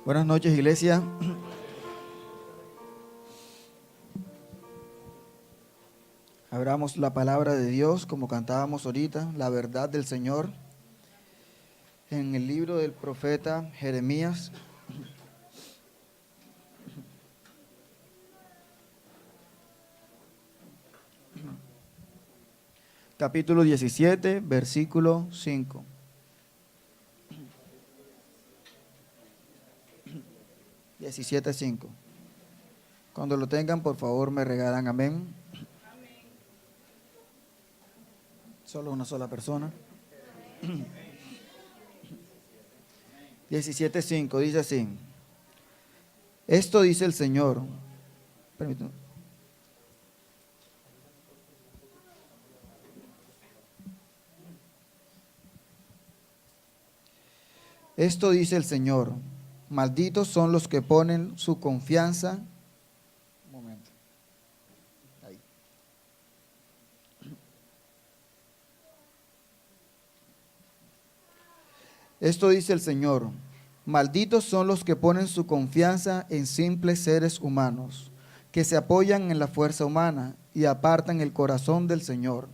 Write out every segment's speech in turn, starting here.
Buenas noches, iglesia. Abramos la palabra de Dios, como cantábamos ahorita, la verdad del Señor, en el libro del profeta Jeremías. Capítulo 17, versículo 5. 17:5. Cuando lo tengan, por favor, me regalan amén. Solo una sola persona. 17:5 dice así. Esto dice el Señor. Permítame. Esto dice el Señor. Malditos son los que ponen su confianza. Un momento. Ahí. Esto dice el Señor. Malditos son los que ponen su confianza en simples seres humanos, que se apoyan en la fuerza humana y apartan el corazón del Señor.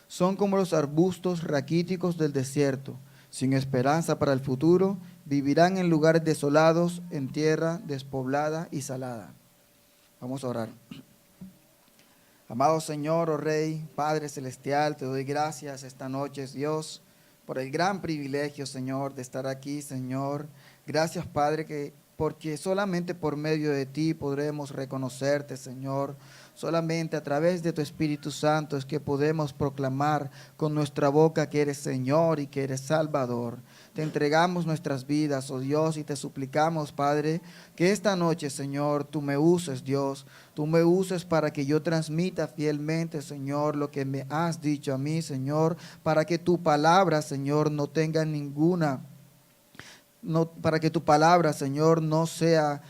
Son como los arbustos raquíticos del desierto, sin esperanza para el futuro, vivirán en lugares desolados, en tierra despoblada y salada. Vamos a orar. Amado Señor, oh Rey, Padre Celestial, te doy gracias esta noche, Dios, por el gran privilegio, Señor, de estar aquí, Señor. Gracias, Padre, porque solamente por medio de ti podremos reconocerte, Señor. Solamente a través de tu Espíritu Santo es que podemos proclamar con nuestra boca que eres Señor y que eres Salvador. Te entregamos nuestras vidas, oh Dios, y te suplicamos, Padre, que esta noche, Señor, tú me uses, Dios. Tú me uses para que yo transmita fielmente, Señor, lo que me has dicho a mí, Señor, para que tu palabra, Señor, no tenga para que tu palabra, Señor, no sea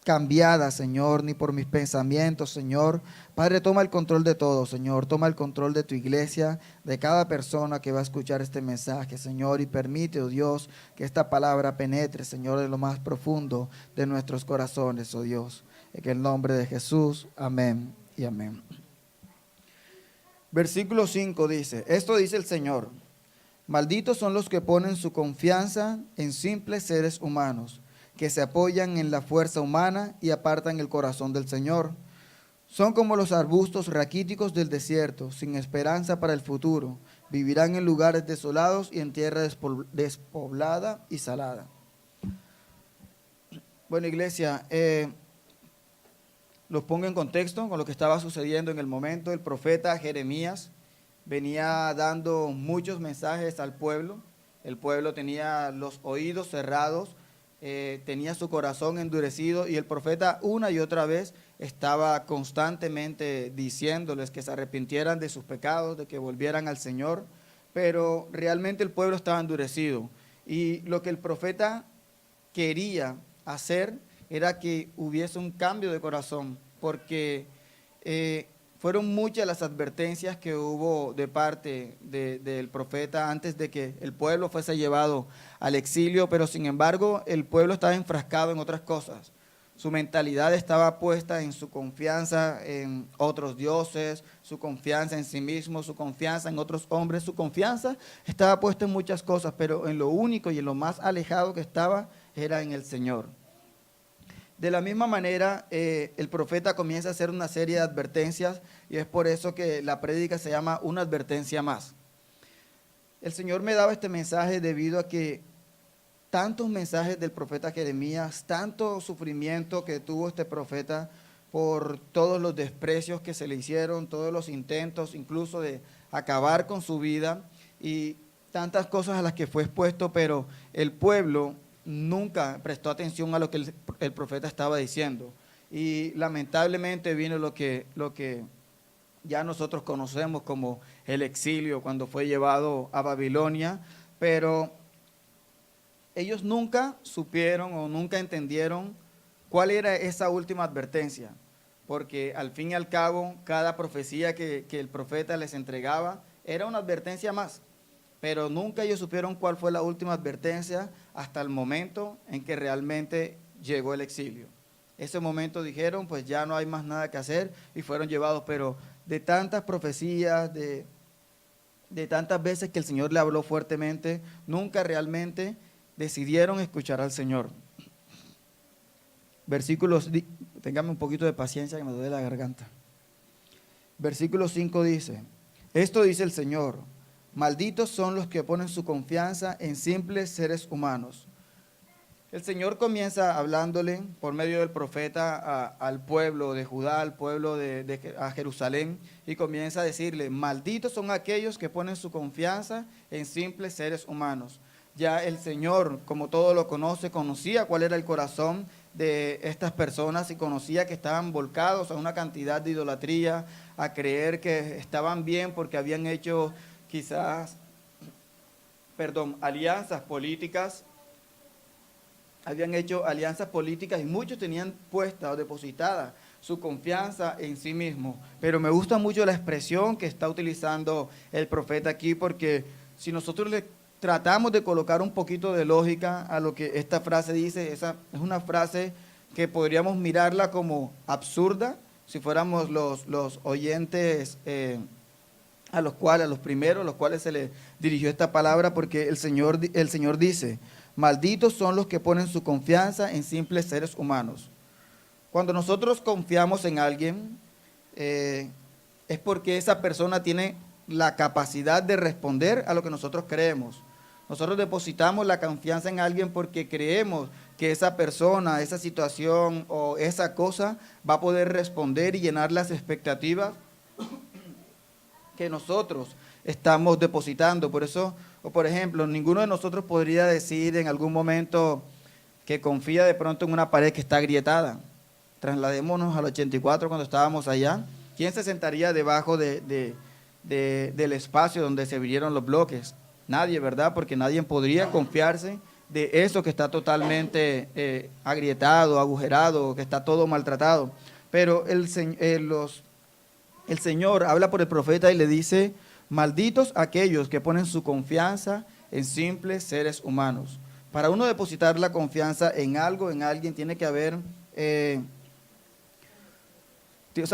cambiada, Señor, ni por mis pensamientos, Señor. Padre, toma el control de todo, Señor. Toma el control de tu iglesia, de cada persona que va a escuchar este mensaje, Señor. Y permite, oh Dios, que esta palabra penetre, Señor, en lo más profundo de nuestros corazones, oh Dios. En el nombre de Jesús, amén y amén. Versículo 5 dice, esto dice el Señor. Malditos son los que ponen su confianza en simples seres humanos, que se apoyan en la fuerza humana y apartan el corazón del Señor. Son como los arbustos raquíticos del desierto, sin esperanza para el futuro. Vivirán en lugares desolados y en tierra despoblada y salada. Bueno, iglesia, los pongo en contexto con lo que estaba sucediendo en el momento. El profeta Jeremías venía dando muchos mensajes al pueblo. El pueblo tenía los oídos cerrados, tenía su corazón endurecido, y el profeta una y otra vez estaba constantemente diciéndoles que se arrepintieran de sus pecados, de que volvieran al Señor, pero realmente el pueblo estaba endurecido. Y lo que el profeta quería hacer era que hubiese un cambio de corazón, porque fueron muchas las advertencias que hubo de parte del profeta antes de que el pueblo fuese llevado al exilio, pero sin embargo el pueblo estaba enfrascado en otras cosas. Su mentalidad estaba puesta en su confianza en otros dioses, su confianza en sí mismo, su confianza en otros hombres, su confianza estaba puesta en muchas cosas, pero en lo único y en lo más alejado que estaba era en el Señor. De la misma manera, el profeta comienza a hacer una serie de advertencias, y es por eso que la prédica se llama Una advertencia más. El Señor me daba este mensaje debido a que tantos mensajes del profeta Jeremías, tanto sufrimiento que tuvo este profeta por todos los desprecios que se le hicieron, todos los intentos incluso de acabar con su vida y tantas cosas a las que fue expuesto, pero el pueblo nunca prestó atención a lo que el profeta estaba diciendo. Y lamentablemente vino lo que ya nosotros conocemos como el exilio, cuando fue llevado a Babilonia, pero ellos nunca supieron o nunca entendieron cuál era esa última advertencia, porque al fin y al cabo cada profecía que el profeta les entregaba era una advertencia más. pero nunca ellos supieron cuál fue la última advertencia hasta el momento en que realmente llegó el exilio. Ese momento dijeron, pues ya no hay más nada que hacer, y fueron llevados, pero de tantas profecías, de tantas veces que el Señor le habló fuertemente, nunca realmente decidieron escuchar al Señor. Versículos, téngame un poquito de paciencia que me duele la garganta. Versículo 5 dice, esto dice el Señor, malditos son los que ponen su confianza en simples seres humanos. El Señor comienza hablándole por medio del profeta al pueblo de Judá, al pueblo a Jerusalén, y comienza a decirle, malditos son aquellos que ponen su confianza en simples seres humanos. Ya el Señor, como todo lo conoce, conocía cuál era el corazón de estas personas y conocía que estaban volcados a una cantidad de idolatría, a creer que estaban bien porque habían hecho quizás, alianzas políticas. Habían hecho alianzas políticas y muchos tenían puesta o depositada su confianza en sí mismos. Pero me gusta mucho la expresión que está utilizando el profeta aquí, porque si nosotros le tratamos de colocar un poquito de lógica a lo que esta frase dice, esa es una frase que podríamos mirarla como absurda, si fuéramos los oyentes a los cuales se le dirigió esta palabra, porque el Señor dice, malditos son los que ponen su confianza en simples seres humanos. Cuando nosotros confiamos en alguien, es porque esa persona tiene la capacidad de responder a lo que nosotros creemos. Nosotros depositamos la confianza en alguien porque creemos que esa persona, esa situación o esa cosa va a poder responder y llenar las expectativas que nosotros estamos depositando. Por eso, o por ejemplo, ninguno de nosotros podría decir en algún momento que confía de pronto en una pared que está agrietada. Trasladémonos al 84 cuando estábamos allá. ¿Quién se sentaría debajo del espacio donde se abrieron los bloques? Nadie, ¿verdad? Porque nadie podría confiarse de eso que está totalmente agrietado, agujerado, que está todo maltratado. Pero el Señor habla por el profeta y le dice, malditos aquellos que ponen su confianza en simples seres humanos. Para uno depositar la confianza en algo, en alguien, tiene que haber,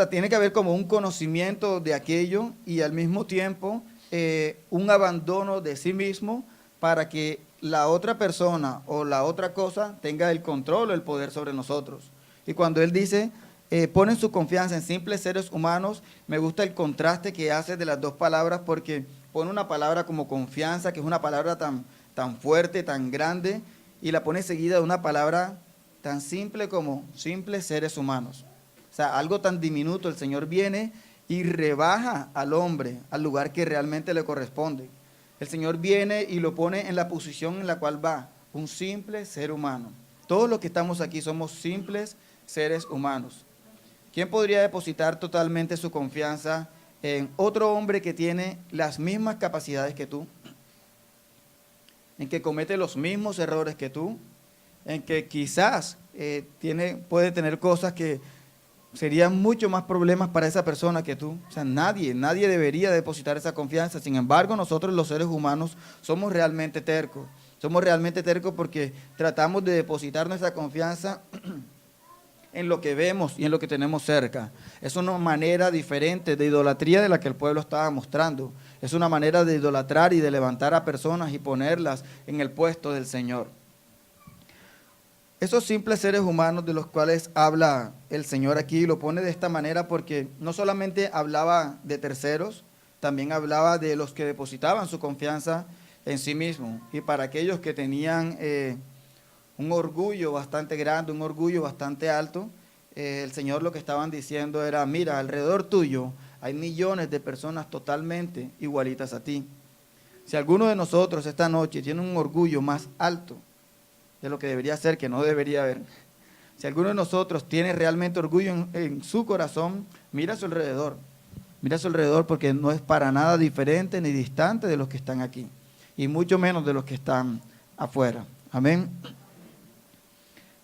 tiene que haber como un conocimiento de aquello y al mismo tiempo un abandono de sí mismo para que la otra persona o la otra cosa tenga el control o el poder sobre nosotros. Y cuando Él dice, ponen su confianza en simples seres humanos, me gusta el contraste que hace de las dos palabras, porque pone una palabra como confianza, que es una palabra tan fuerte, tan grande, y la pone seguida de una palabra tan simple como simples seres humanos. O sea, algo tan diminuto, el Señor viene y rebaja al hombre al lugar que realmente le corresponde. El Señor viene y lo pone en la posición en la cual va, un simple ser humano. Todos los que estamos aquí somos simples seres humanos. ¿Quién podría depositar totalmente su confianza en otro hombre que tiene las mismas capacidades que tú? En que comete los mismos errores que tú, en que quizás puede tener cosas que serían mucho más problemas para esa persona que tú. O sea, nadie debería depositar esa confianza. Sin embargo, nosotros los seres humanos somos realmente tercos. Somos realmente tercos porque tratamos de depositar nuestra confianza en lo que vemos y en lo que tenemos cerca. Es una manera diferente de idolatría de la que el pueblo estaba mostrando. Es una manera de idolatrar y de levantar a personas y ponerlas en el puesto del Señor. Esos simples seres humanos de los cuales habla el Señor aquí, lo pone de esta manera porque no solamente hablaba de terceros, también hablaba de los que depositaban su confianza en sí mismos. Y para aquellos que tenían un orgullo bastante grande, un orgullo bastante alto, el Señor lo que estaban diciendo era, mira, alrededor tuyo hay millones de personas totalmente igualitas a ti. Si alguno de nosotros esta noche tiene un orgullo más alto de lo que debería ser, que no debería haber, si alguno de nosotros tiene realmente orgullo en su corazón, mira a su alrededor porque no es para nada diferente ni distante de los que están aquí, y mucho menos de los que están afuera. Amén.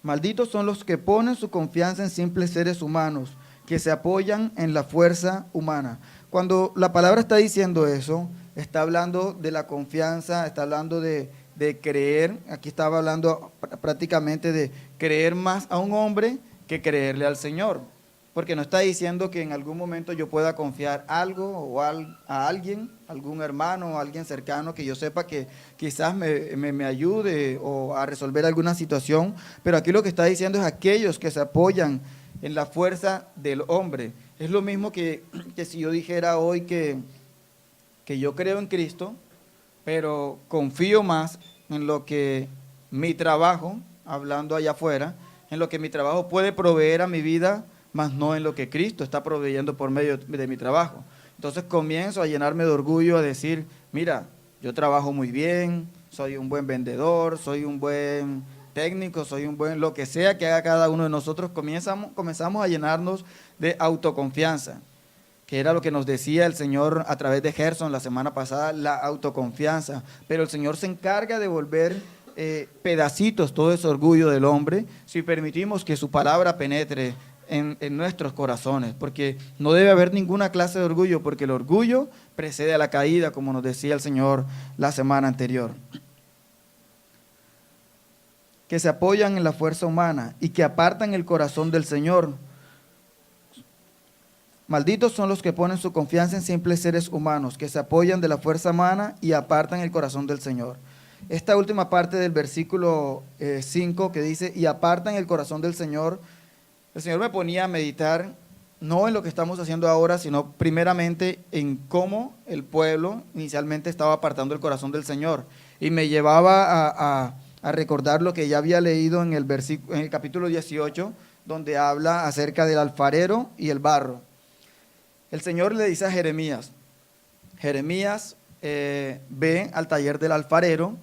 Malditos son los que ponen su confianza en simples seres humanos, que se apoyan en la fuerza humana. Cuando la palabra está diciendo eso, está hablando de la confianza, está hablando de creer. Aquí estaba hablando prácticamente de creer más a un hombre que creerle al Señor. Porque no está diciendo que en algún momento yo pueda confiar algo o a alguien, algún hermano o alguien cercano que yo sepa que quizás me ayude o a resolver alguna situación. Pero aquí lo que está diciendo es aquellos que se apoyan en la fuerza del hombre. Es lo mismo que si yo dijera hoy que yo creo en Cristo, pero confío más en lo que mi trabajo, hablando allá afuera, en lo que mi trabajo puede proveer a mi vida, más no en lo que Cristo está proveyendo por medio de mi trabajo. Entonces comienzo a llenarme de orgullo, a decir, mira, yo trabajo muy bien, soy un buen vendedor, soy un buen técnico, soy un buen, lo que sea que haga cada uno de nosotros, comenzamos a llenarnos de autoconfianza, que era lo que nos decía el Señor a través de Gerson la semana pasada, la autoconfianza. Pero el Señor se encarga de volver pedacitos todo ese orgullo del hombre si permitimos que su palabra penetre en nuestros corazones, porque no debe haber ninguna clase de orgullo, porque el orgullo precede a la caída, como nos decía el Señor la semana anterior. Que se apoyan en la fuerza humana y que apartan el corazón del Señor. Malditos son los que ponen su confianza en simples seres humanos, que se apoyan de la fuerza humana y apartan el corazón del Señor. Esta última parte del versículo 5 que dice, y apartan el corazón del Señor, el Señor me ponía a meditar, no en lo que estamos haciendo ahora, sino primeramente en cómo el pueblo inicialmente estaba apartando el corazón del Señor. Y me llevaba a recordar lo que ya había leído en el capítulo 18, donde habla acerca del alfarero y el barro. El Señor le dice a Jeremías, ve al taller del alfarero,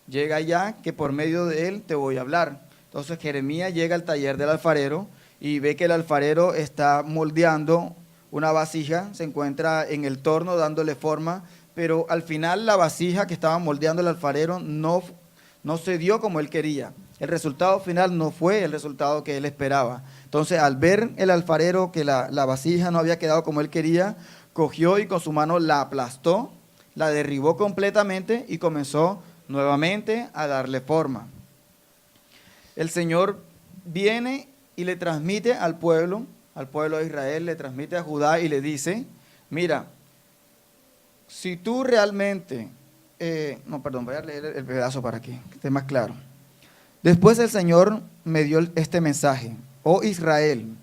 llega allá que por medio de él te voy a hablar. Entonces Jeremías llega al taller del alfarero y ve que el alfarero está moldeando una vasija, se encuentra en el torno dándole forma, pero al final la vasija que estaba moldeando el alfarero no se dio como él quería. El resultado final no fue el resultado que él esperaba. Entonces, al ver el alfarero que la vasija no había quedado como él quería, cogió y con su mano la aplastó, la derribó completamente y comenzó nuevamente a darle forma. El Señor viene y le transmite al pueblo de Israel, le transmite a Judá y le dice, mira, si tú realmente, voy a leer el pedazo para que esté más claro. Después el Señor me dio este mensaje, oh Israel,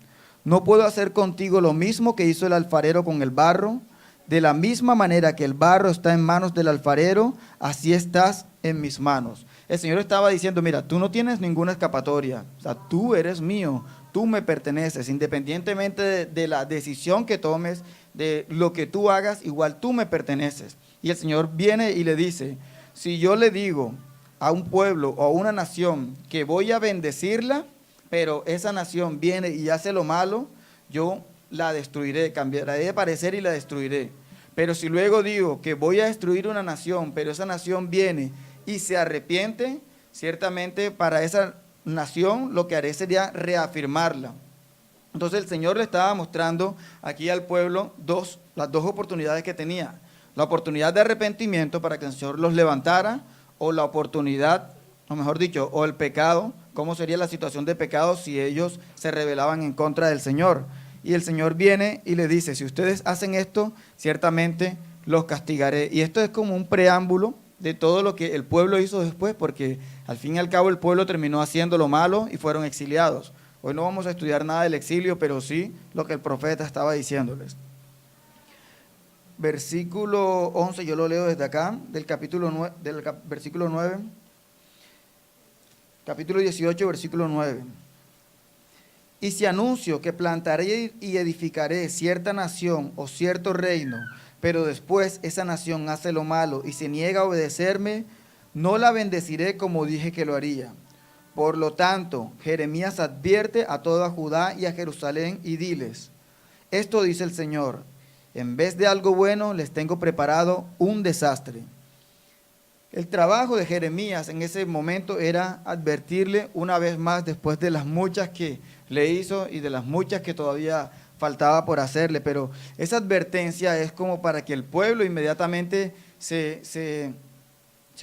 ¿no puedo hacer contigo lo mismo que hizo el alfarero con el barro? De la misma manera que el barro está en manos del alfarero, así estás en mis manos. El Señor estaba diciendo, mira, tú no tienes ninguna escapatoria, o sea, tú eres mío, tú me perteneces, independientemente de la decisión que tomes, de lo que tú hagas, igual tú me perteneces. Y el Señor viene y le dice, si yo le digo a un pueblo o a una nación que voy a bendecirla, pero esa nación viene y hace lo malo, yo la destruiré, cambiaré de parecer y la destruiré. Pero si luego digo que voy a destruir una nación, pero esa nación viene y se arrepiente, ciertamente para esa nación lo que haré sería reafirmarla. Entonces el Señor le estaba mostrando aquí al pueblo las dos oportunidades que tenía. La oportunidad de arrepentimiento para que el Señor los levantara, o la oportunidad, o mejor dicho, o el pecado, cómo sería la situación de pecado si ellos se rebelaban en contra del Señor. Y el Señor viene y le dice, si ustedes hacen esto, ciertamente los castigaré. Y esto es como un preámbulo de todo lo que el pueblo hizo después, porque al fin y al cabo el pueblo terminó haciendo lo malo y fueron exiliados. Hoy no vamos a estudiar nada del exilio, pero sí lo que el profeta estaba diciéndoles. Versículo 11, yo lo leo desde acá, del versículo 9. Capítulo 18, versículo 9. Y si anuncio que plantaré y edificaré cierta nación o cierto reino, pero después esa nación hace lo malo y se niega a obedecerme, no la bendeciré como dije que lo haría. Por lo tanto, Jeremías advierte a toda Judá y a Jerusalén y diles, esto dice el Señor, en vez de algo bueno les tengo preparado un desastre. El trabajo de Jeremías en ese momento era advertirle una vez más, después de las muchas que le hizo y de las muchas que todavía faltaba por hacerle, pero esa advertencia es como para que el pueblo inmediatamente se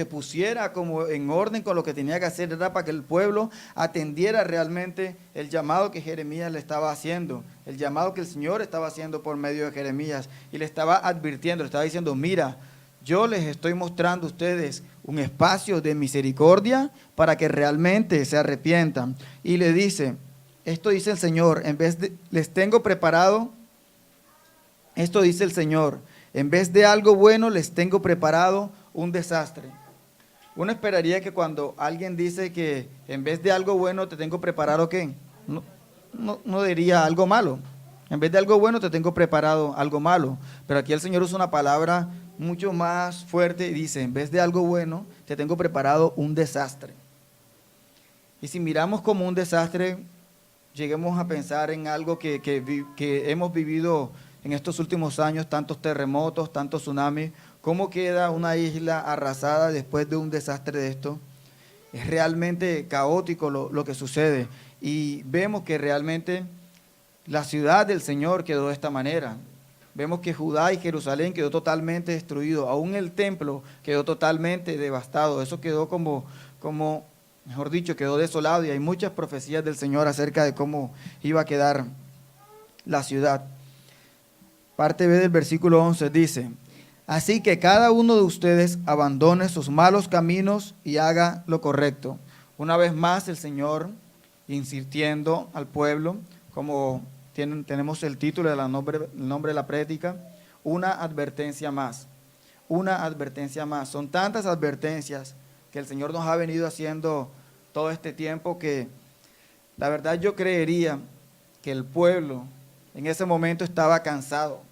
pusiera como en orden con lo que tenía que hacer, era para que el pueblo atendiera realmente el llamado que Jeremías le estaba haciendo, el llamado que el Señor estaba haciendo por medio de Jeremías, y le estaba advirtiendo, le estaba diciendo, mira, yo les estoy mostrando a ustedes un espacio de misericordia para que realmente se arrepientan. Y le dice, esto dice el Señor, les tengo preparado, esto dice el Señor, en vez de algo bueno les tengo preparado un desastre. Uno esperaría que cuando alguien dice que en vez de algo bueno te tengo preparado, ¿qué? No diría algo malo. En vez de algo bueno te tengo preparado algo malo. Pero aquí el Señor usa una palabra mucho más fuerte y dice, en vez de algo bueno te tengo preparado un desastre. Y si miramos como un desastre, lleguemos a pensar en algo que hemos vivido en estos últimos años, tantos terremotos, tantos tsunamis. ¿Cómo queda una isla arrasada después de un desastre de esto? Es realmente caótico lo que sucede. Y vemos que realmente la ciudad del Señor quedó de esta manera. Vemos que Judá y Jerusalén quedó totalmente destruido. Aún el templo quedó totalmente devastado. Eso quedó como mejor dicho, quedó desolado. Y hay muchas profecías del Señor acerca de cómo iba a quedar la ciudad. Parte B del versículo 11 dice, así que cada uno de ustedes abandone sus malos caminos y haga lo correcto. Una vez más el Señor insistiendo al pueblo, como tenemos el título del nombre de la prédica, una advertencia más. Una advertencia más. Son tantas advertencias que el Señor nos ha venido haciendo todo este tiempo que la verdad yo creería que el pueblo en ese momento estaba cansado.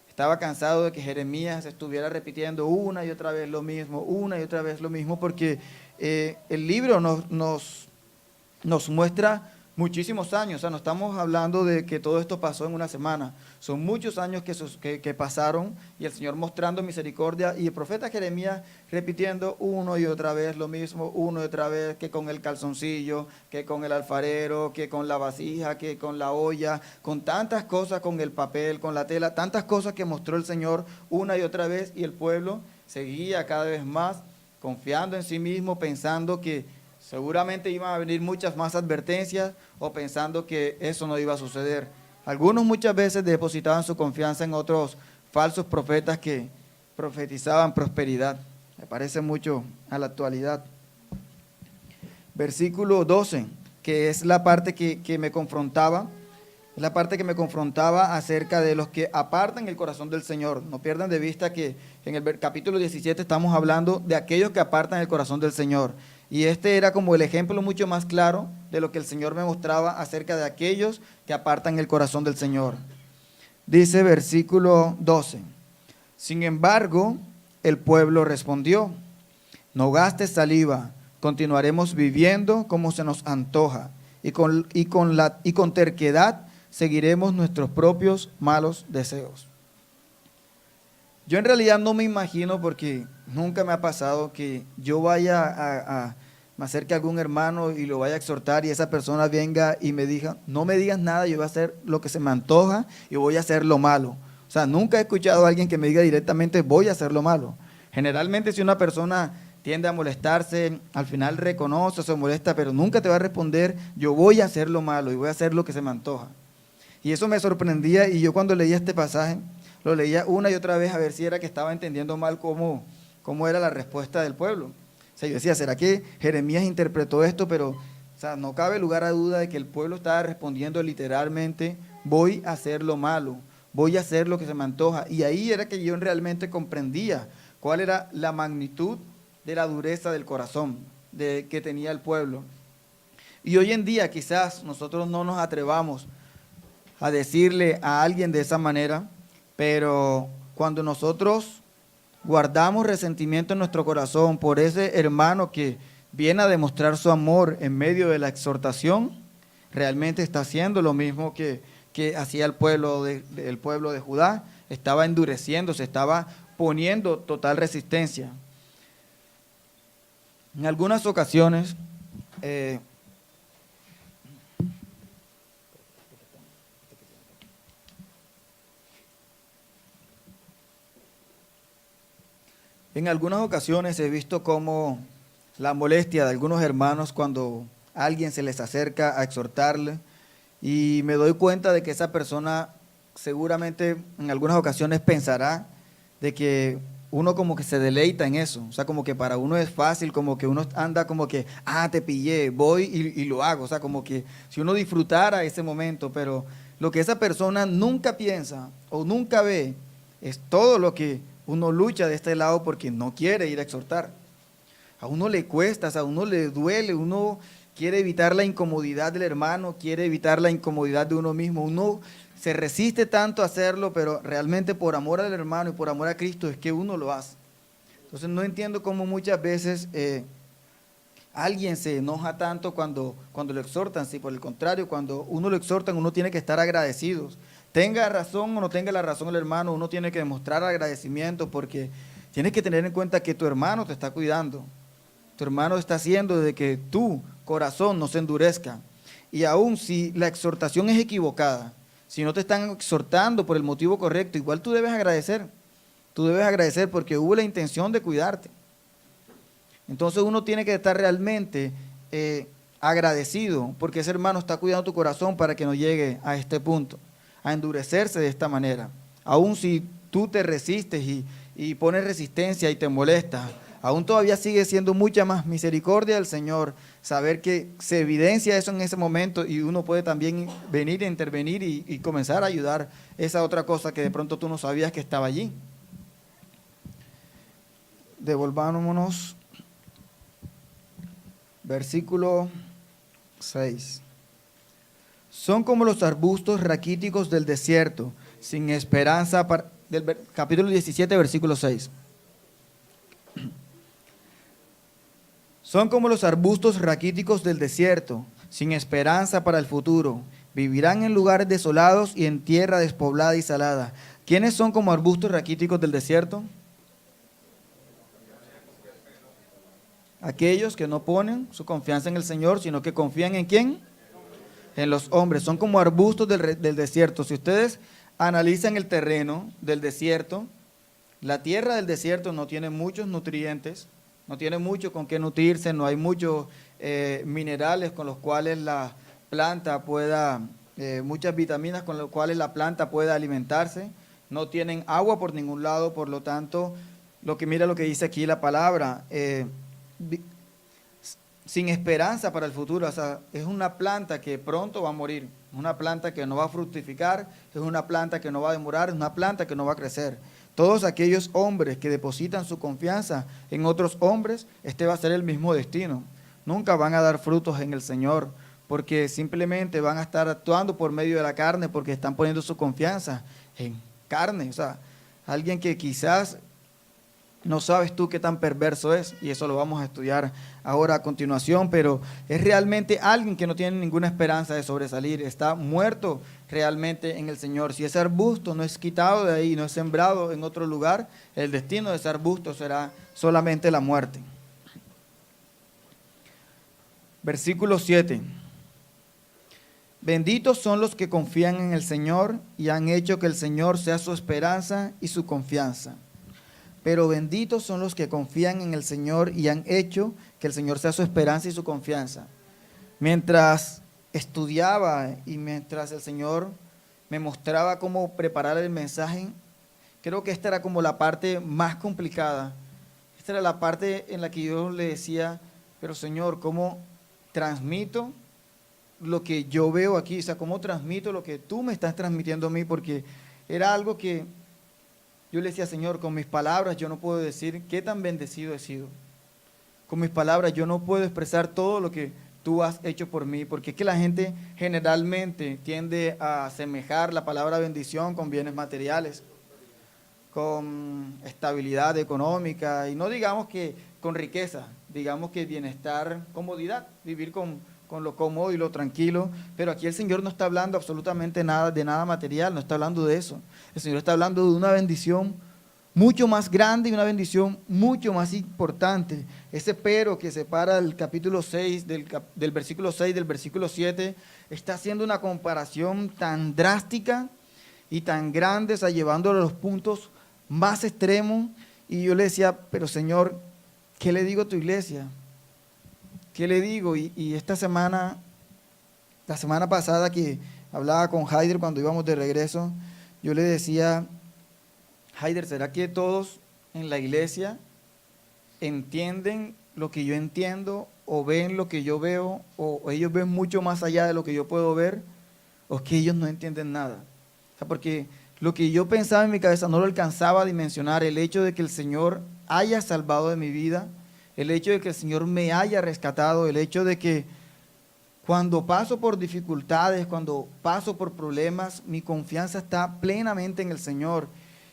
Estaba cansado de que Jeremías estuviera repitiendo una y otra vez lo mismo, una y otra vez lo mismo, porque el libro nos muestra muchísimos años. O sea, no estamos hablando de que todo esto pasó en una semana. Son muchos años que pasaron y el Señor mostrando misericordia y el profeta Jeremías repitiendo uno y otra vez lo mismo, uno y otra vez, que con el calzoncillo, que con el alfarero, que con la vasija, que con la olla, con tantas cosas, con el papel, con la tela, tantas cosas que mostró el Señor una y otra vez, y el pueblo seguía cada vez más confiando en sí mismo, pensando que seguramente iban a venir muchas más advertencias o pensando que eso no iba a suceder. Algunos muchas veces depositaban su confianza en otros falsos profetas que profetizaban prosperidad. Me parece mucho a la actualidad. Versículo 12, que es la parte que me confrontaba. Es la parte que me confrontaba acerca de los que apartan el corazón del Señor. No pierdan de vista que en el capítulo 17 estamos hablando de aquellos que apartan el corazón del Señor. Y este era como el ejemplo mucho más claro de lo que el Señor me mostraba acerca de aquellos que apartan el corazón del Señor. Dice versículo 12, sin embargo, el pueblo respondió, no gastes saliva, continuaremos viviendo como se nos antoja, y con terquedad seguiremos nuestros propios malos deseos. Yo en realidad no me imagino, porque nunca me ha pasado que yo vaya me acerque a algún hermano y lo vaya a exhortar y esa persona venga y me diga, no me digas nada, yo voy a hacer lo que se me antoja y voy a hacer lo malo. O sea, nunca he escuchado a alguien que me diga directamente, voy a hacer lo malo. Generalmente si una persona tiende a molestarse, al final reconoce, se molesta, pero nunca te va a responder, yo voy a hacer lo malo y voy a hacer lo que se me antoja. Y eso me sorprendía, y yo cuando leía este pasaje, lo leía una y otra vez a ver si era que estaba entendiendo mal cómo era la respuesta del pueblo. O sea, yo decía, ¿será que Jeremías interpretó esto? Pero, o sea, no cabe lugar a duda de que el pueblo estaba respondiendo literalmente, voy a hacer lo malo, voy a hacer lo que se me antoja. Y ahí era que yo realmente comprendía cuál era la magnitud de la dureza del corazón que tenía el pueblo. Y hoy en día quizás nosotros no nos atrevamos a decirle a alguien de esa manera, pero cuando nosotros guardamos resentimiento en nuestro corazón por ese hermano que viene a demostrar su amor en medio de la exhortación, realmente está haciendo lo mismo que hacía el pueblo de Judá, estaba endureciéndose, estaba poniendo total resistencia. En algunas ocasiones, En algunas ocasiones he visto cómo la molestia de algunos hermanos cuando alguien se les acerca a exhortarle, y me doy cuenta de que esa persona seguramente en algunas ocasiones pensará de que uno como que se deleita en eso, o sea, como que para uno es fácil, como que uno anda como que, te pillé, voy y lo hago, o sea, como que si uno disfrutara ese momento, pero lo que esa persona nunca piensa o nunca ve es todo lo que uno lucha de este lado porque no quiere ir a exhortar. A uno le cuesta, o sea, a uno le duele, uno quiere evitar la incomodidad del hermano, quiere evitar la incomodidad de uno mismo, uno se resiste tanto a hacerlo, pero realmente por amor al hermano y por amor a Cristo es que uno lo hace. Entonces no entiendo cómo muchas veces alguien se enoja tanto cuando lo exhortan. Si por el contrario, cuando uno lo exhortan, uno tiene que estar agradecidos. Tenga razón o no tenga la razón el hermano, uno tiene que demostrar agradecimiento porque tienes que tener en cuenta que tu hermano te está cuidando. Tu hermano está haciendo de que tu corazón no se endurezca. Y aun si la exhortación es equivocada, si no te están exhortando por el motivo correcto, igual tú debes agradecer. Tú debes agradecer porque hubo la intención de cuidarte. Entonces uno tiene que estar realmente agradecido porque ese hermano está cuidando tu corazón para que no llegue a este punto, a endurecerse de esta manera. Aun si tú te resistes y pones resistencia y te molestas, aún todavía sigue siendo mucha más misericordia del Señor saber que se evidencia eso en ese momento y uno puede también venir a intervenir y comenzar a ayudar esa otra cosa que de pronto tú no sabías que estaba allí. Devolvámonos. Versículo 6. Son como los arbustos raquíticos del desierto, sin esperanza del capítulo 17, versículo 6. Son como los arbustos raquíticos del desierto, sin esperanza para el futuro. Vivirán en lugares desolados y en tierra despoblada y salada. ¿Quiénes son como arbustos raquíticos del desierto? Aquellos que no ponen su confianza en el Señor, sino que confían ¿en quién? En los hombres. Son como arbustos del desierto. Si ustedes analizan el terreno del desierto, la tierra del desierto no tiene muchos nutrientes, no tiene mucho con qué nutrirse, no hay muchos minerales con los cuales la planta pueda, muchas vitaminas con las cuales la planta pueda alimentarse, no tienen agua por ningún lado, por lo tanto, mira lo que dice aquí la palabra, sin esperanza para el futuro, o sea, es una planta que pronto va a morir, es una planta que no va a fructificar, es una planta que no va a demorar, es una planta que no va a crecer. Todos aquellos hombres que depositan su confianza en otros hombres, este va a ser el mismo destino. Nunca van a dar frutos en el Señor, porque simplemente van a estar actuando por medio de la carne, porque están poniendo su confianza en carne. O sea, alguien que quizás no sabes tú qué tan perverso es, y eso lo vamos a estudiar ahora a continuación, pero es realmente alguien que no tiene ninguna esperanza de sobresalir, está muerto realmente en el Señor. Si ese arbusto no es quitado de ahí, no es sembrado en otro lugar, el destino de ese arbusto será solamente la muerte. Versículo 7. Benditos son los que confían en el Señor y han hecho que el Señor sea su esperanza y su confianza. Pero benditos son los que confían en el Señor y han hecho que el Señor sea su esperanza y su confianza. Mientras estudiaba y mientras el Señor me mostraba cómo preparar el mensaje, creo que esta era como la parte más complicada. Esta era la parte en la que yo le decía, pero Señor, ¿cómo transmito lo que yo veo aquí? O sea, ¿cómo transmito lo que tú me estás transmitiendo a mí? Porque era algo que yo le decía, Señor, con mis palabras yo no puedo decir qué tan bendecido he sido. Con mis palabras yo no puedo expresar todo lo que tú has hecho por mí, porque es que la gente generalmente tiende a asemejar la palabra bendición con bienes materiales, con estabilidad económica, y no digamos que con riqueza, digamos que bienestar, comodidad, vivir con lo cómodo y lo tranquilo, pero aquí el Señor no está hablando absolutamente nada de nada material, no está hablando de eso. El Señor está hablando de una bendición mucho más grande y una bendición mucho más importante. Ese pero que separa el capítulo 6 del versículo 6 del versículo 7 está haciendo una comparación tan drástica y tan grande, o sea, llevándolo a los puntos más extremos, Y yo le decía, pero Señor, ¿qué le digo a tu iglesia? ¿Qué le digo? Y esta semana, la semana pasada que hablaba con Haider cuando íbamos de regreso, yo le decía, Haider, ¿será que todos en la iglesia entienden lo que yo entiendo o ven lo que yo veo o ellos ven mucho más allá de lo que yo puedo ver o es que ellos no entienden nada? O sea, porque lo que yo pensaba en mi cabeza no lo alcanzaba a dimensionar, el hecho de que el Señor haya salvado de mi vida, el hecho de que el Señor me haya rescatado, el hecho de que cuando paso por dificultades, cuando paso por problemas, mi confianza está plenamente en el Señor.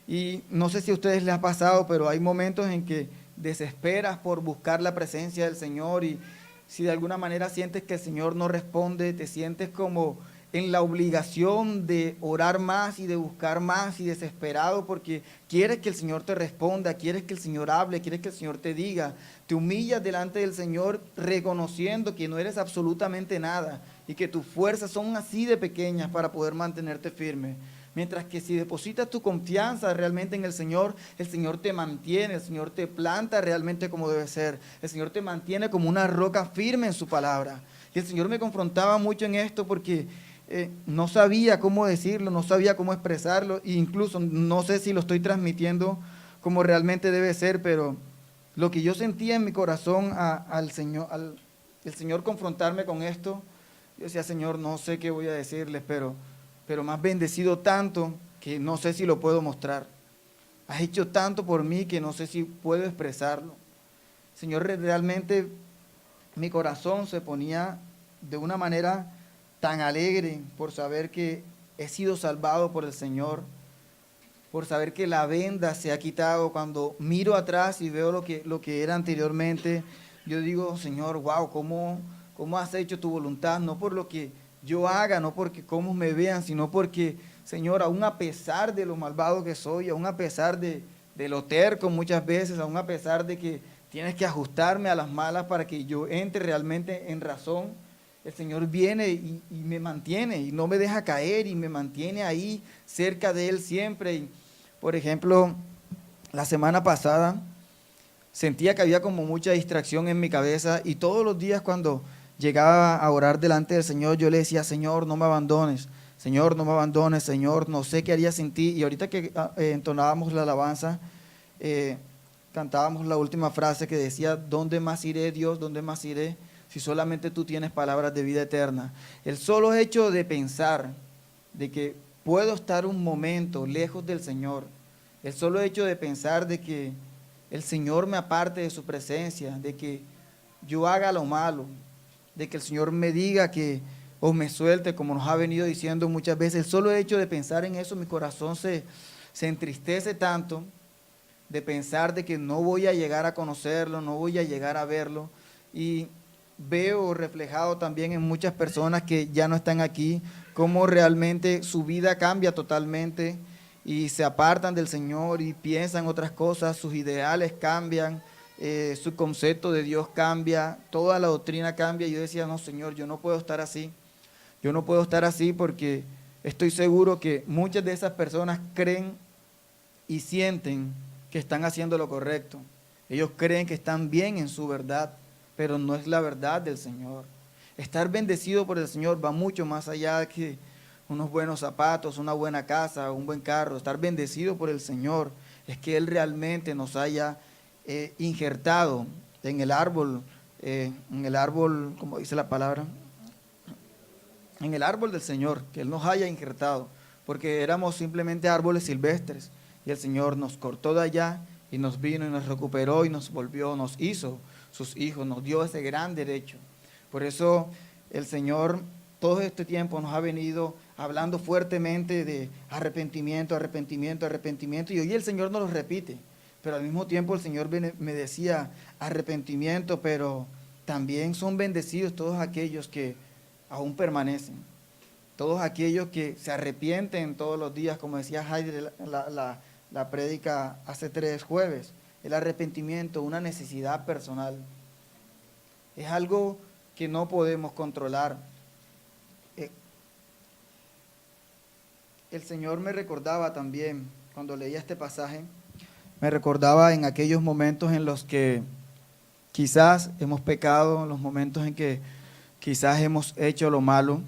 Y no sé si a ustedes les ha pasado, pero hay momentos en que desesperas por buscar la presencia del Señor y si de alguna manera sientes que el Señor no responde, te sientes como en la obligación de orar más y de buscar más y desesperado porque quieres que el Señor te responda, quieres que el Señor hable, quieres que el Señor te diga. Te humillas delante del Señor reconociendo que no eres absolutamente nada y que tus fuerzas son así de pequeñas para poder mantenerte firme. Mientras que si depositas tu confianza realmente en el Señor te mantiene, el Señor te planta realmente como debe ser, el Señor te mantiene como una roca firme en su palabra. Y el Señor me confrontaba mucho en esto porque no sabía cómo decirlo, no sabía cómo expresarlo, e incluso no sé si lo estoy transmitiendo como realmente debe ser, pero lo que yo sentía en mi corazón al Señor, el Señor confrontarme con esto, yo decía, Señor, no sé qué voy a decirles, pero me has bendecido tanto que no sé si lo puedo mostrar. Has hecho tanto por mí que no sé si puedo expresarlo. Señor, realmente mi corazón se ponía de una manera tan alegre por saber que he sido salvado por el Señor, por saber que la venda se ha quitado. Cuando miro atrás y veo lo que era anteriormente, yo digo, Señor, wow, ¿cómo has hecho tu voluntad? No por lo que yo haga, no porque cómo me vean, sino porque, Señor, aún a pesar de lo malvado que soy, aún a pesar de lo terco muchas veces, aún a pesar de que tienes que ajustarme a las malas para que yo entre realmente en razón, el Señor viene y me mantiene y no me deja caer y me mantiene ahí cerca de Él siempre. Y, por ejemplo, la semana pasada sentía que había como mucha distracción en mi cabeza y todos los días cuando llegaba a orar delante del Señor, yo le decía, Señor, no me abandones, Señor, no me abandones, Señor, no sé qué haría sin ti. Y ahorita que entonábamos la alabanza, eh, cantábamos la última frase que decía, ¿dónde más iré, Dios? ¿Dónde más iré? Si solamente tú tienes palabras de vida eterna. El solo hecho de pensar de que puedo estar un momento lejos del Señor, el solo hecho de pensar de que el Señor me aparte de su presencia, de que yo haga lo malo, de que el Señor me diga que o me suelte, como nos ha venido diciendo muchas veces, el solo hecho de pensar en eso, mi corazón se entristece tanto, de pensar de que no voy a llegar a conocerlo, no voy a llegar a verlo, y veo reflejado también en muchas personas que ya no están aquí, cómo realmente su vida cambia totalmente y se apartan del Señor y piensan otras cosas, sus ideales cambian, su concepto de Dios cambia, toda la doctrina cambia. Y yo decía, no, Señor, yo no puedo estar así, yo no puedo estar así porque estoy seguro que muchas de esas personas creen y sienten que están haciendo lo correcto. Ellos creen que están bien en su verdad, pero no es la verdad del Señor. Estar bendecido por el Señor va mucho más allá que unos buenos zapatos, una buena casa, un buen carro. Estar bendecido por el Señor es que Él realmente nos haya injertado en el árbol, como dice la palabra, en el árbol del Señor, que Él nos haya injertado, porque éramos simplemente árboles silvestres y el Señor nos cortó de allá y nos vino y nos recuperó y nos volvió, nos hizo sus hijos, nos dio ese gran derecho. Por eso el Señor todo este tiempo nos ha venido hablando fuertemente de arrepentimiento, arrepentimiento, arrepentimiento, y hoy el Señor nos lo repite, pero al mismo tiempo el Señor me decía arrepentimiento, pero también son bendecidos todos aquellos que aún permanecen, todos aquellos que se arrepienten todos los días, como decía Heide la prédica hace 3 jueves. El arrepentimiento, una necesidad personal, es algo que no podemos controlar. El Señor me recordaba también, cuando leía este pasaje, Me recordaba en aquellos momentos en los que quizás hemos pecado, en los momentos en que quizás hemos hecho lo malo,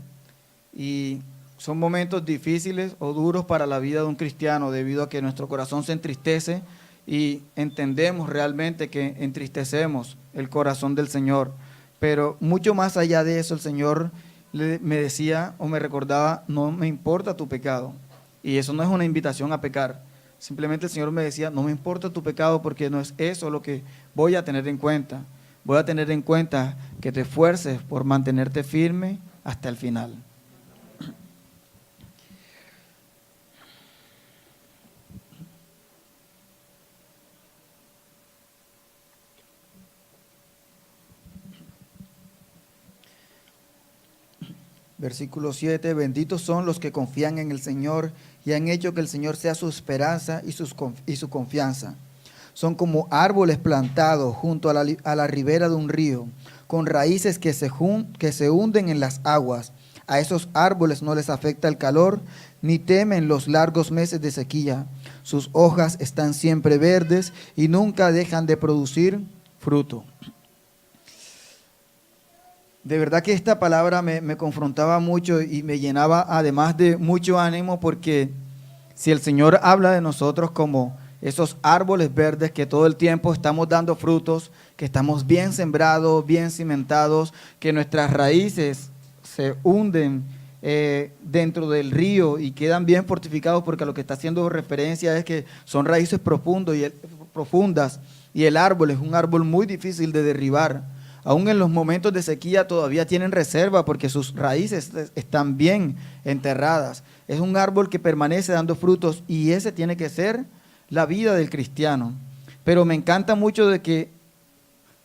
y son momentos difíciles o duros para la vida de un cristiano debido a que nuestro corazón se entristece y entendemos realmente que entristecemos el corazón del Señor. Pero mucho más allá de eso, el Señor me decía o me recordaba: no me importa tu pecado. Y eso no es una invitación a pecar. Simplemente el Señor me decía: no me importa tu pecado, porque no es eso lo que voy a tener en cuenta. Voy a tener en cuenta que te esfuerces por mantenerte firme hasta el final. Versículo 7, benditos son los que confían en el Señor y han hecho que el Señor sea su esperanza y su confianza. Son como árboles plantados junto a la ribera de un río, con raíces que se hunden en las aguas. A esos árboles no les afecta el calor, ni temen los largos meses de sequía. Sus hojas están siempre verdes y nunca dejan de producir fruto. De verdad que esta palabra me confrontaba mucho y me llenaba además de mucho ánimo, porque si el Señor habla de nosotros como esos árboles verdes que todo el tiempo estamos dando frutos, que estamos bien sembrados, bien cimentados, que nuestras raíces se hunden dentro del río y quedan bien fortificados, porque a lo que está haciendo referencia es que son raíces profundas y el árbol es un árbol muy difícil de derribar. Aún en los momentos de sequía todavía tienen reserva porque sus raíces están bien enterradas. Es un árbol que permanece dando frutos, y ese tiene que ser la vida del cristiano. Pero me encanta mucho de que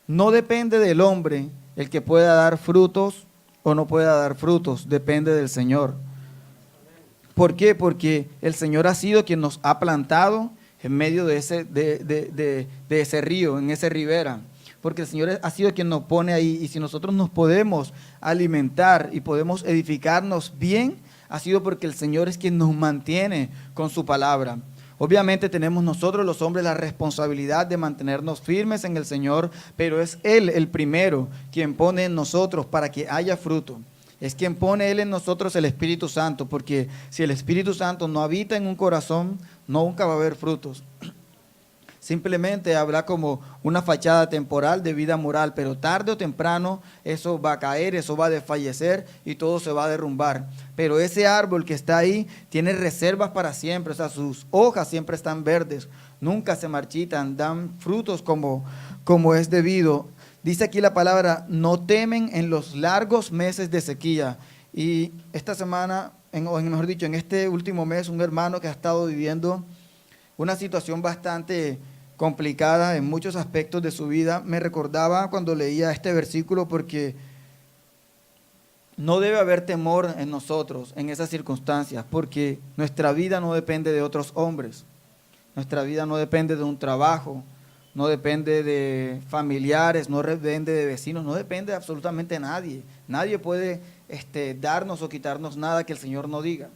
no depende del hombre el que pueda dar frutos o no pueda dar frutos, depende del Señor. ¿Por qué? Porque el Señor ha sido quien nos ha plantado en medio de ese río, en esa ribera. Porque el Señor ha sido quien nos pone ahí, y si nosotros nos podemos alimentar y podemos edificarnos bien, ha sido porque el Señor es quien nos mantiene con su palabra. Obviamente tenemos nosotros los hombres la responsabilidad de mantenernos firmes en el Señor, pero es Él el primero quien pone en nosotros para que haya fruto. Es quien pone Él en nosotros el Espíritu Santo, porque si el Espíritu Santo no habita en un corazón, nunca va a haber frutos. Simplemente habrá como una fachada temporal de vida moral, pero tarde o temprano eso va a caer, eso va a desfallecer y todo se va a derrumbar. Pero ese árbol que está ahí tiene reservas para siempre, o sea, sus hojas siempre están verdes, nunca se marchitan, dan frutos como es debido. Dice aquí la palabra: no temen en los largos meses de sequía. Y esta semana, mejor dicho, en este último mes, un hermano que ha estado viviendo una situación bastante complicada en muchos aspectos de su vida, me recordaba cuando leía este versículo, porque no debe haber temor en nosotros en esas circunstancias, porque nuestra vida no depende de otros hombres, nuestra vida no depende de un trabajo, no depende de familiares, no depende de vecinos, no depende de absolutamente nadie. Nadie puede darnos o quitarnos nada que el Señor no diga,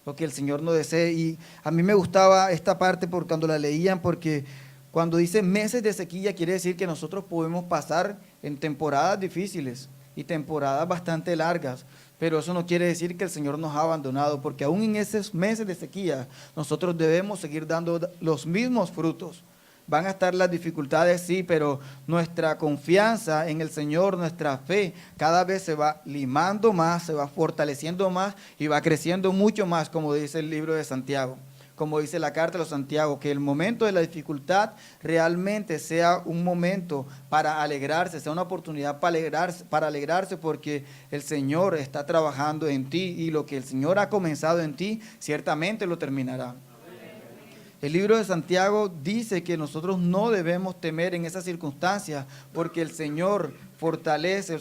lo que el Señor no desee. Y a mí me gustaba esta parte por cuando la leían, porque cuando dice meses de sequía, quiere decir que nosotros podemos pasar en temporadas difíciles y temporadas bastante largas, pero eso no quiere decir que el Señor nos ha abandonado, porque aún en esos meses de sequía nosotros debemos seguir dando los mismos frutos. Van a estar las dificultades, sí, pero nuestra confianza en el Señor, nuestra fe, cada vez se va limando más, se va fortaleciendo más y va creciendo mucho más, como dice el libro de Santiago, como dice la carta de los Santiago, que el momento de la dificultad realmente sea un momento para alegrarse, sea una oportunidad para alegrarse, porque el Señor está trabajando en ti, y lo que el Señor ha comenzado en ti, ciertamente lo terminará. El libro de Santiago dice que nosotros no debemos temer en esas circunstancias, porque el Señor fortalece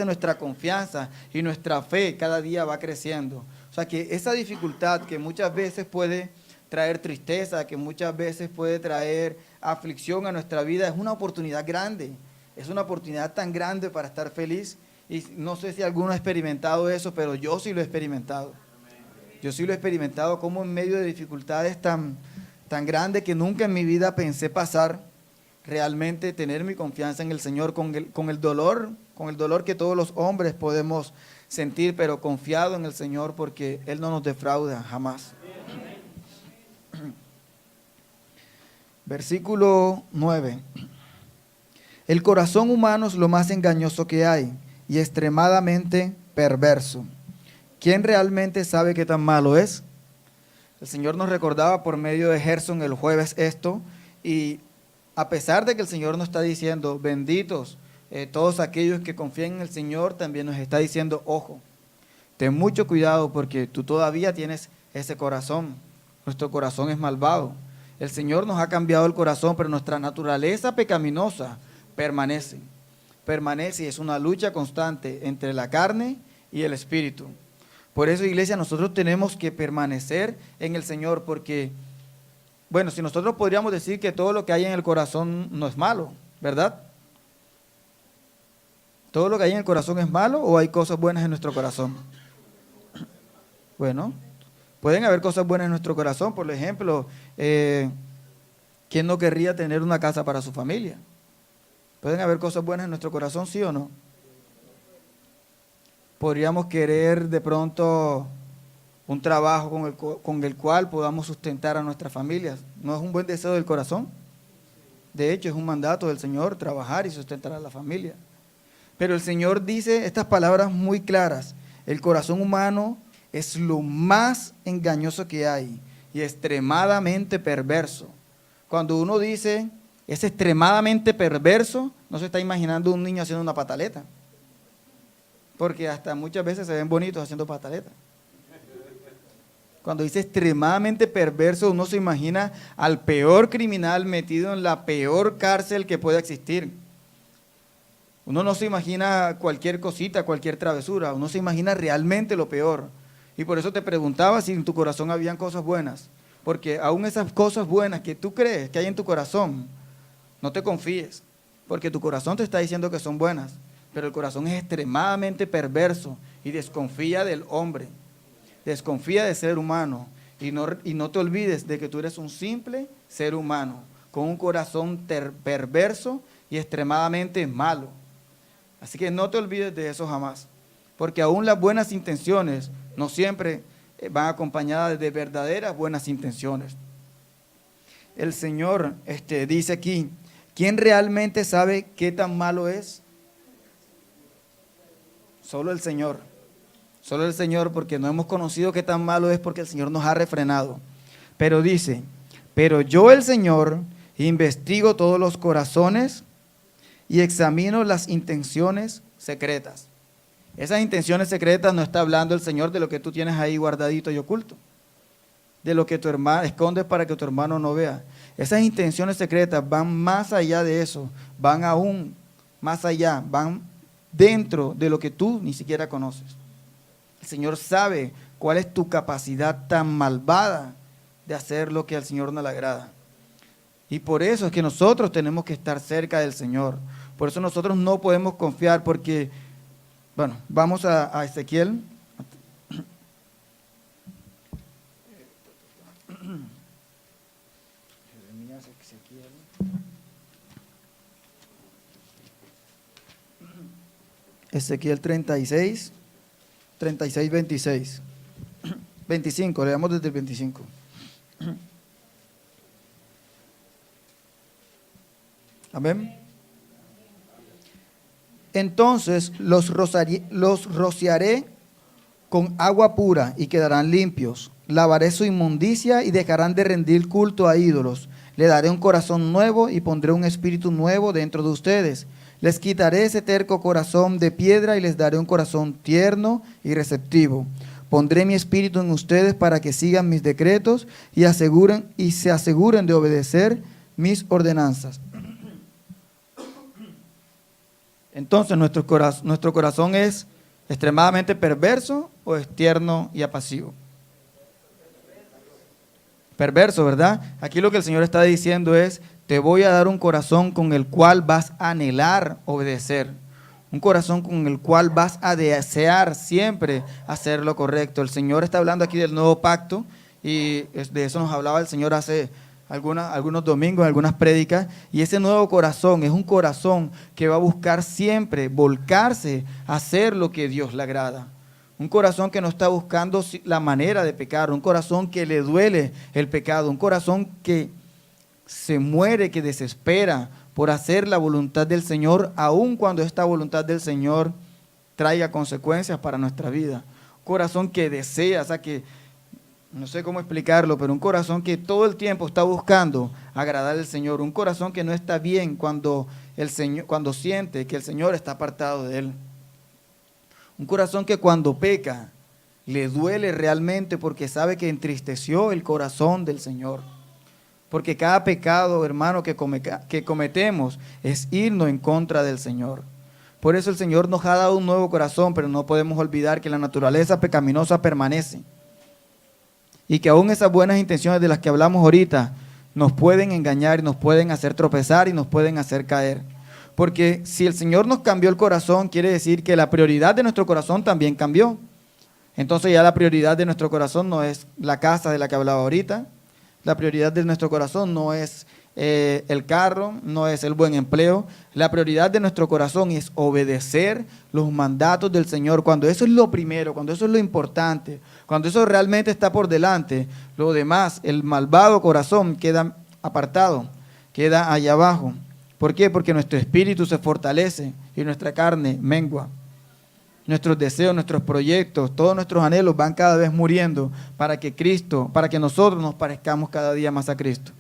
nuestra confianza, y nuestra fe cada día va creciendo. O sea que esa dificultad que muchas veces puede traer tristeza, que muchas veces puede traer aflicción a nuestra vida, es una oportunidad grande, es una oportunidad tan grande para estar feliz. Y no sé si alguno ha experimentado eso, pero yo sí lo he experimentado. Yo sí lo he experimentado, como en medio de dificultades tan tan grande que nunca en mi vida pensé pasar, realmente tener mi confianza en el Señor con el dolor que todos los hombres podemos sentir, pero confiado en el Señor porque Él no nos defrauda jamás. Versículo 9. El corazón humano es lo más engañoso que hay y extremadamente perverso. ¿Quién realmente sabe qué tan malo es? El Señor nos recordaba por medio de Gerson el jueves esto, y a pesar de que el Señor nos está diciendo, benditos todos aquellos que confían en el Señor, también nos está diciendo, ojo, ten mucho cuidado porque tú todavía tienes ese corazón. Nuestro corazón es malvado. El Señor nos ha cambiado el corazón, pero nuestra naturaleza pecaminosa permanece. Permanece y es una lucha constante entre la carne y el espíritu. Por eso, iglesia, nosotros tenemos que permanecer en el Señor porque, bueno, si nosotros podríamos decir que todo lo que hay en el corazón no es malo, ¿verdad? ¿Todo lo que hay en el corazón es malo o hay cosas buenas en nuestro corazón? Bueno, pueden haber cosas buenas en nuestro corazón. Por ejemplo, ¿quién no querría tener una casa para su familia? ¿Pueden haber cosas buenas en nuestro corazón, sí o no? Podríamos querer de pronto un trabajo con el cual podamos sustentar a nuestras familias. ¿No es un buen deseo del corazón? De hecho, es un mandato del Señor trabajar y sustentar a la familia. Pero el Señor dice estas palabras muy claras. El corazón humano es lo más engañoso que hay y extremadamente perverso. Cuando uno dice es extremadamente perverso, no se está imaginando un niño haciendo una pataleta. Porque hasta muchas veces se ven bonitos haciendo pataleta. Cuando dice extremadamente perverso, uno se imagina al peor criminal metido en la peor cárcel que pueda existir. Uno no se imagina cualquier cosita, cualquier travesura. Uno se imagina realmente lo peor. Y por eso te preguntaba si en tu corazón habían cosas buenas. Porque aún esas cosas buenas que tú crees que hay en tu corazón, no te confíes. Porque tu corazón te está diciendo que son buenas. Pero el corazón es extremadamente perverso y desconfía del hombre. Desconfía del ser humano. Y no te olvides de que tú eres un simple ser humano con un corazón perverso y extremadamente malo. Así que no te olvides de eso jamás. Porque aún las buenas intenciones no siempre van acompañadas de verdaderas buenas intenciones. El Señor dice aquí, ¿quién realmente sabe qué tan malo es? Solo el Señor. Solo el Señor, porque no hemos conocido qué tan malo es porque el Señor nos ha refrenado. Pero dice, pero yo el Señor investigo todos los corazones y examino las intenciones secretas. Esas intenciones secretas no está hablando el Señor de lo que tú tienes ahí guardadito y oculto, de lo que tu hermano escondes para que tu hermano no vea. Esas intenciones secretas van más allá de eso, van aún más allá, van dentro de lo que tú ni siquiera conoces. El Señor sabe cuál es tu capacidad tan malvada de hacer lo que al Señor no le agrada. Y por eso es que nosotros tenemos que estar cerca del Señor. Por eso nosotros no podemos confiar porque, bueno, vamos a Ezequiel. Ezequiel 36, 26. 25, leamos desde el 25. Amén. Entonces los rociaré con agua pura y quedarán limpios. Lavaré su inmundicia y dejarán de rendir culto a ídolos. Le daré un corazón nuevo y pondré un espíritu nuevo dentro de ustedes. Les quitaré ese terco corazón de piedra y les daré un corazón tierno y receptivo. Pondré mi espíritu en ustedes para que sigan mis decretos y se aseguren de obedecer mis ordenanzas. Entonces, ¿nuestro corazón es extremadamente perverso o es tierno y apacivo? Perverso, ¿verdad? Aquí lo que el Señor está diciendo es, te voy a dar un corazón con el cual vas a anhelar obedecer. Un corazón con el cual vas a desear siempre hacer lo correcto. El Señor está hablando aquí del nuevo pacto y de eso nos hablaba el Señor hace algunos domingos, algunas prédicas, y ese nuevo corazón es un corazón que va a buscar siempre volcarse a hacer lo que Dios le agrada. Un corazón que no está buscando la manera de pecar, un corazón que le duele el pecado, un corazón que se muere, que desespera por hacer la voluntad del Señor, aun cuando esta voluntad del Señor traiga consecuencias para nuestra vida. Un corazón que desea, o sea, que no sé cómo explicarlo, pero un corazón que todo el tiempo está buscando agradar al Señor, un corazón que no está bien cuando siente que el Señor está apartado de él. Un corazón que cuando peca le duele realmente porque sabe que entristeció el corazón del Señor. Porque cada pecado, hermano, que cometemos es irnos en contra del Señor. Por eso el Señor nos ha dado un nuevo corazón, pero no podemos olvidar que la naturaleza pecaminosa permanece. Y que aún esas buenas intenciones de las que hablamos ahorita nos pueden engañar y nos pueden hacer tropezar y nos pueden hacer caer. Porque si el Señor nos cambió el corazón, quiere decir que la prioridad de nuestro corazón también cambió. Entonces ya la prioridad de nuestro corazón no es la casa de la que hablaba ahorita. La prioridad de nuestro corazón no es el carro, no es el buen empleo. La prioridad de nuestro corazón es obedecer los mandatos del Señor. Cuando eso es lo primero, cuando eso es lo importante, cuando eso realmente está por delante, lo demás, el malvado corazón queda apartado, queda allá abajo. ¿Por qué? Porque nuestro espíritu se fortalece y nuestra carne mengua. Nuestros deseos, nuestros proyectos, todos nuestros anhelos van cada vez muriendo para que nosotros nos parezcamos cada día más a Cristo.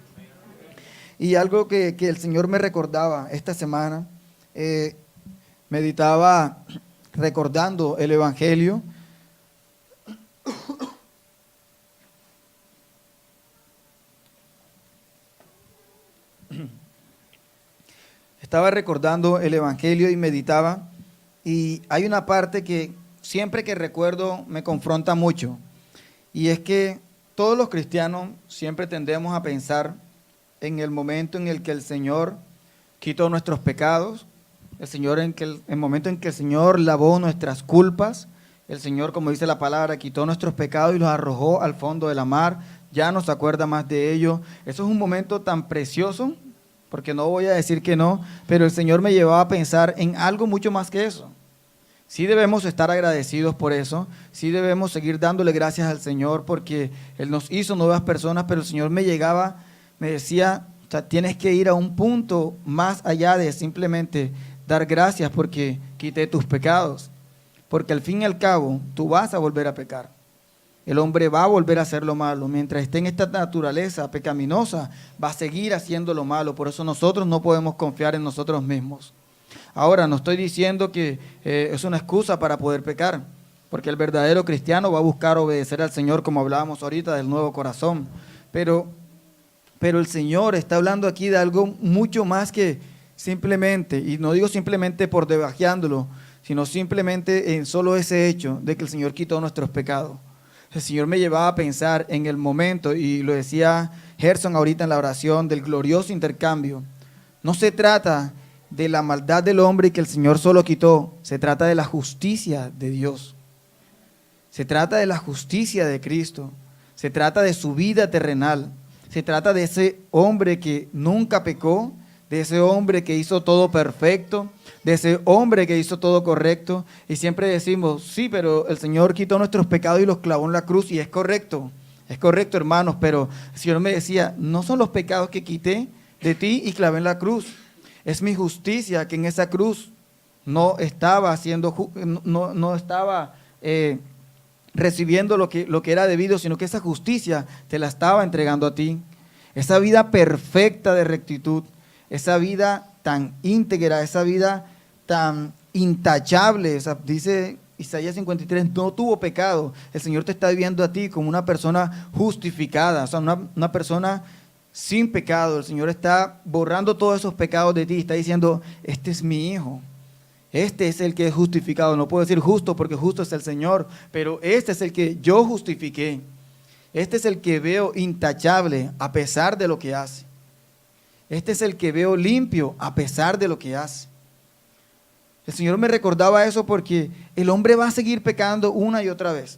Y algo que el Señor me recordaba esta semana, meditaba recordando el Evangelio. Estaba recordando el Evangelio y meditaba, y hay una parte que siempre que recuerdo me confronta mucho, y es que todos los cristianos siempre tendemos a pensar en el momento en el que el Señor quitó nuestros pecados, el momento en que el Señor lavó nuestras culpas, el Señor, como dice la palabra, quitó nuestros pecados y los arrojó al fondo de la mar, ya no se acuerda más de ello. Eso es un momento tan precioso, porque no voy a decir que no, pero el Señor me llevaba a pensar en algo mucho más que eso. Sí debemos estar agradecidos por eso, sí debemos seguir dándole gracias al Señor porque Él nos hizo nuevas personas, pero el Señor me decía, o sea, tienes que ir a un punto más allá de simplemente dar gracias porque quité tus pecados, porque al fin y al cabo tú vas a volver a pecar. El hombre va a volver a hacer lo malo. Mientras esté en esta naturaleza pecaminosa, va a seguir haciendo lo malo. Por eso nosotros no podemos confiar en nosotros mismos. Ahora, no estoy diciendo que es una excusa para poder pecar, porque el verdadero cristiano va a buscar obedecer al Señor, como hablábamos ahorita del nuevo corazón. Pero el Señor está hablando aquí de algo mucho más que simplemente, y no digo simplemente por debajeándolo, sino simplemente en solo ese hecho de que el Señor quitó nuestros pecados. El Señor me llevaba a pensar en el momento, y lo decía Gerson ahorita en la oración, del glorioso intercambio. No se trata de la maldad del hombre y que el Señor solo quitó, se trata de la justicia de Dios. Se trata de la justicia de Cristo, se trata de su vida terrenal, se trata de ese hombre que nunca pecó, de ese hombre que hizo todo perfecto, de ese hombre que hizo todo correcto. Y siempre decimos, sí, pero el Señor quitó nuestros pecados y los clavó en la cruz, y es correcto, hermanos, pero el Señor me decía, no son los pecados que quité de ti y clavé en la cruz, es mi justicia que en esa cruz no estaba recibiendo lo que era debido, sino que esa justicia te la estaba entregando a ti. Esa vida perfecta de rectitud, esa vida tan íntegra, esa vida tan intachable, dice Isaías 53, no tuvo pecado. El Señor te está viendo a ti como una persona justificada, o sea, una persona sin pecado. El Señor está borrando todos esos pecados de ti, está diciendo, este es mi hijo, este es el que es justificado. No puedo decir justo porque justo es el Señor, pero este es el que yo justifiqué. Este es el que veo intachable a pesar de lo que hace. Este es el que veo limpio a pesar de lo que hace. El Señor me recordaba eso porque el hombre va a seguir pecando una y otra vez.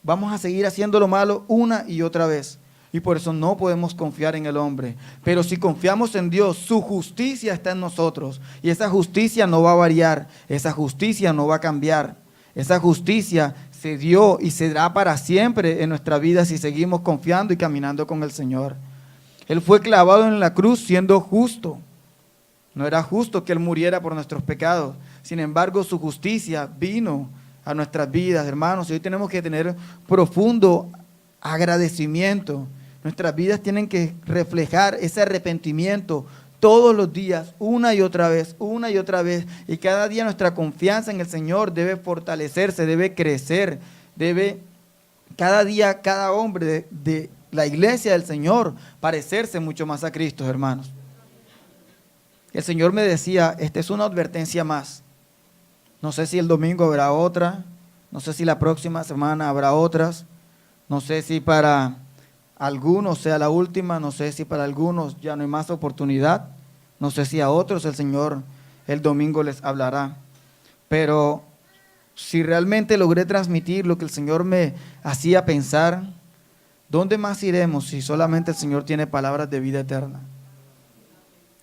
Vamos a seguir haciendo lo malo una y otra vez. Y por eso no podemos confiar en el hombre. Pero si confiamos en Dios, su justicia está en nosotros. Y esa justicia no va a variar. Esa justicia no va a cambiar. Esa justicia se dio y se dará para siempre en nuestra vida si seguimos confiando y caminando con el Señor. Él fue clavado en la cruz siendo justo. No era justo que Él muriera por nuestros pecados. Sin embargo, su justicia vino a nuestras vidas, hermanos. Y hoy tenemos que tener profundo agradecimiento. Nuestras vidas tienen que reflejar ese arrepentimiento todos los días, una y otra vez, y cada día nuestra confianza en el Señor debe fortalecerse, debe crecer, cada día, cada hombre de la iglesia del Señor parecerse mucho más a Cristo, hermanos. El Señor me decía, esta es una advertencia más. No sé si el domingo habrá otra, no sé si la próxima semana habrá otras, no sé si para algunos sea la última, no sé si para algunos ya no hay más oportunidad, no sé si a otros el Señor el domingo les hablará, pero si realmente logré transmitir lo que el Señor me hacía pensar, ¿dónde más iremos si solamente el Señor tiene palabras de vida eterna?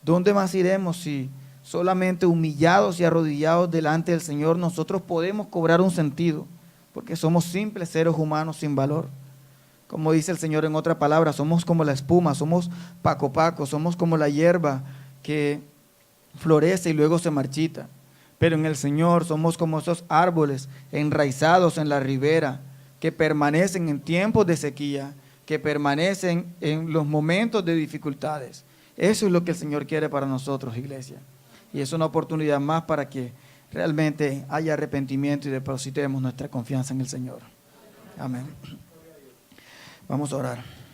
¿Dónde más iremos si solamente humillados y arrodillados delante del Señor nosotros podemos cobrar un sentido? Porque somos simples seres humanos sin valor. Como dice el Señor en otra palabra, somos como la espuma, somos paco, somos como la hierba que florece y luego se marchita. Pero en el Señor somos como esos árboles enraizados en la ribera que permanecen en tiempos de sequía, que permanecen en los momentos de dificultades. Eso es lo que el Señor quiere para nosotros, iglesia. Y es una oportunidad más para que realmente haya arrepentimiento y depositemos nuestra confianza en el Señor. Amén. Vamos a orar.